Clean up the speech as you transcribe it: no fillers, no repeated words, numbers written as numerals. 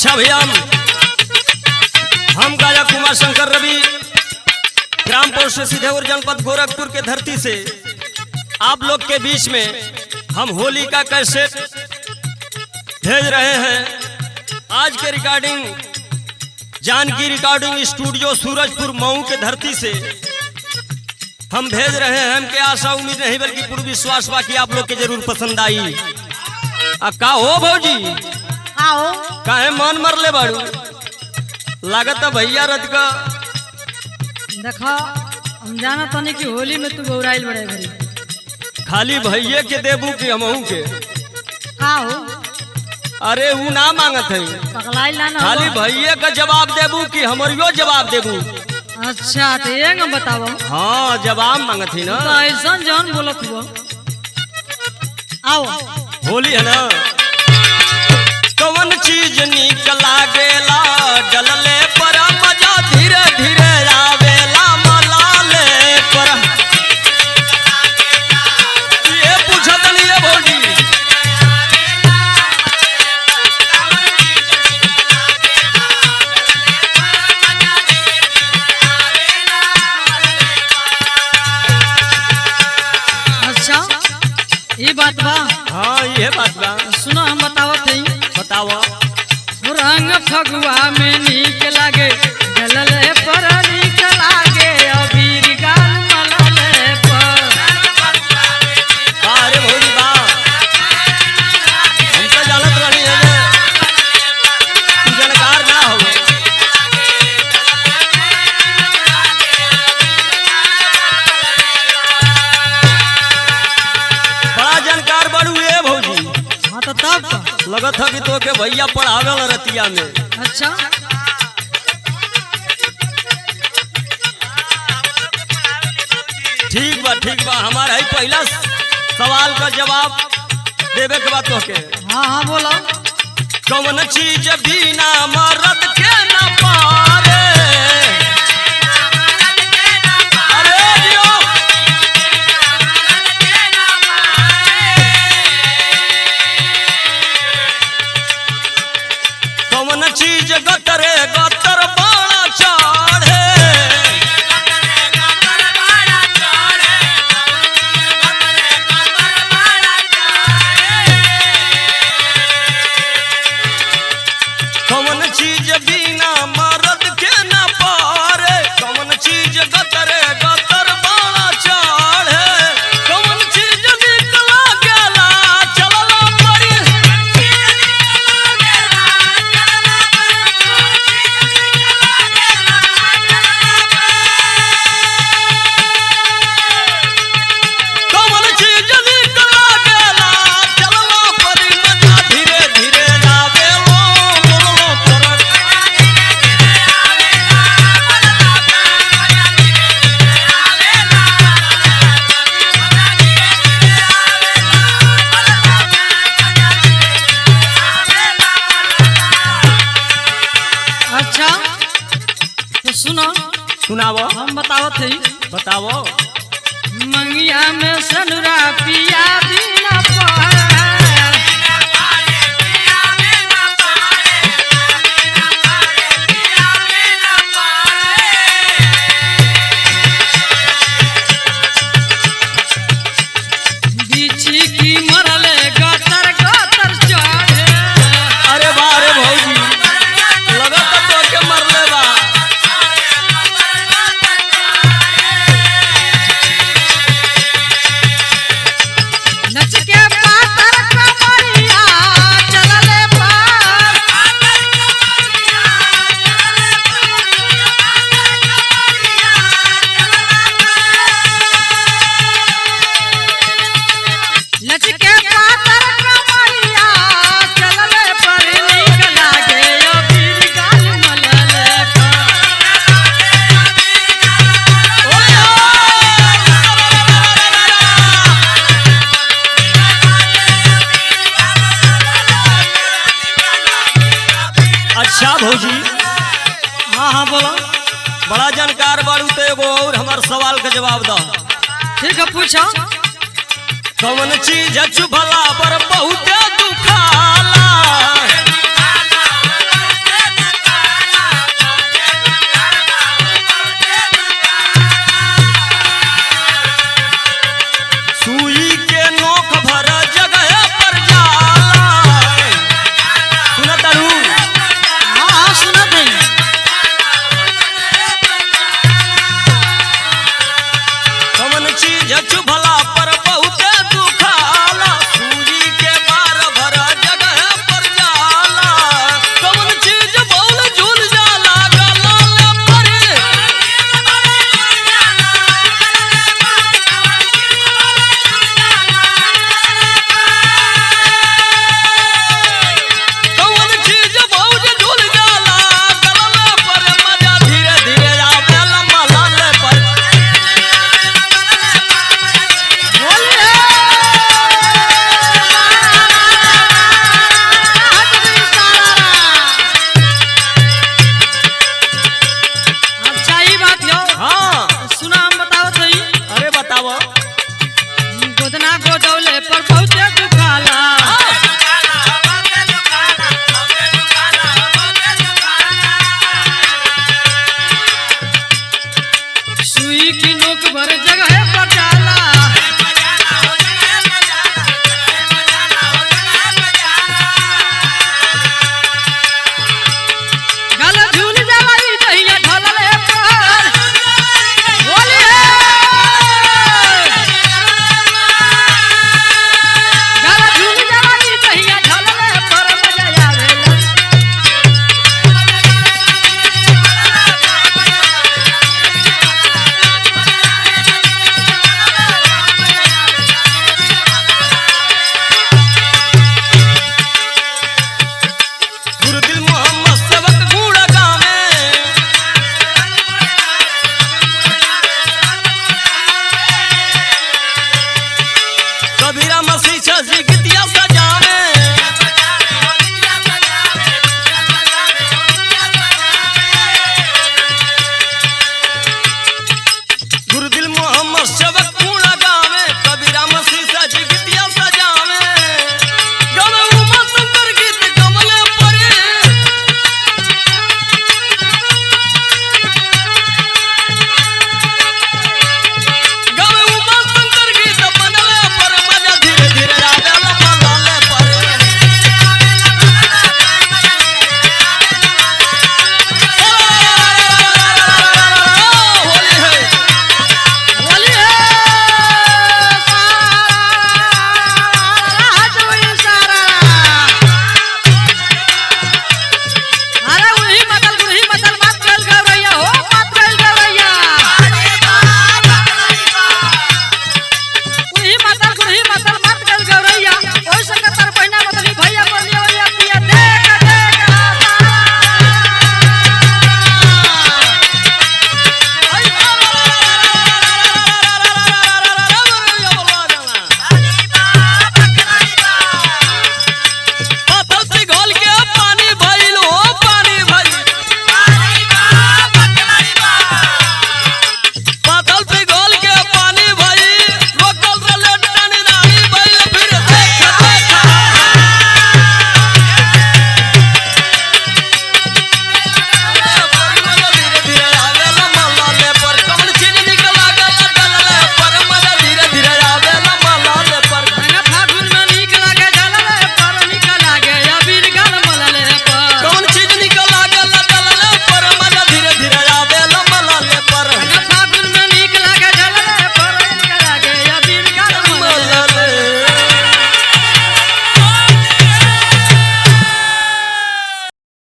अच्छा भैया हम गायक कुमार शंकर रवि ग्राम पोस्ट सीधेपुर जनपद गोरखपुर के धरती से आप लोग के बीच में हम होली का कैसेट भेज रहे हैं। आज के recording Janaki recording studio Surajpur Mau के धरती से हम भेज रहे हैं। हमके आशा उम्मीद नहीं बल्कि पूर्ण विश्वास बा कि आप लोग के जरूर पसंद आई। का हो भौजी आओ काहे मन मरले बाड़ू लागत भैया रथ का देखा हम जाना तनी कि होली में तू गौराइल बड़े घरी खाली भैये के देबू कि हमहू के। आओ अरे ऊ ना मांगत है पगलाइल ना खाली भैये का जवाब देबू कि हमरियो जवाब देबू। अच्छा तो ये न बताओ हाँ जवाब मांगत ही ना तो ऐसा जान बोलत हुआ। आओ होली है ना कौन चीज निक लागेला डलले पर मजा धीरे धीरे आवेला मलाले पर। ये पूछत नहीं है भौजी अच्छा ये बात बा। हाँ ये बात बा सुनो हम बतावत हई बताओ। रंग फगुआ में नीक लागे जलले पर नीक लागे अबीर गाल मलले पर। अरे भौजी बा हम तो जानत रही है तू जानकार ना हो। बड़ा जानकार बड़ू ये भौजी। हाँ तो तब का। लगत है कि तो के भैया पढ़ावेला रतिया में। अच्छा ठीक बा हमारा ही पहला सवाल का जवाब देवे के बाद तो के हाँ हाँ बोलो। कौन चीज बिना मरद के न पारे। अरे जियो कौन चीज गतरे गतर बाड़ा चढ़े। कौन चीज बिना मरद के न पारे। कौन चीज गतरे गतर बाड़ा चढ़े। कौन चीज निकला गेला चलला पड़ी। कौन चीज निकला गेला चलला पड़ी मजा धीरे धीरे आवे लो पर। अच्छा तो सुनो सुनावो हम बतावत हई बताओ। मंगिया में सनुरा पिया बिना पाए। बिछी की मरले गतर गतर चढ़े। अरे वाह रे भौजी लगत तो के मरले बा। नच के पातर कमरिया चलले पार। नच के पातर कमरिया चलले पर नीक लागे अबीर गाल मलले पर। अच्छा भौजी हाँ हाँ बोलो। बड़ा जानकार बारू तो एगो और हमार सवाल का जवाब दो। ठीक है पूछो। कौन चीज चुभला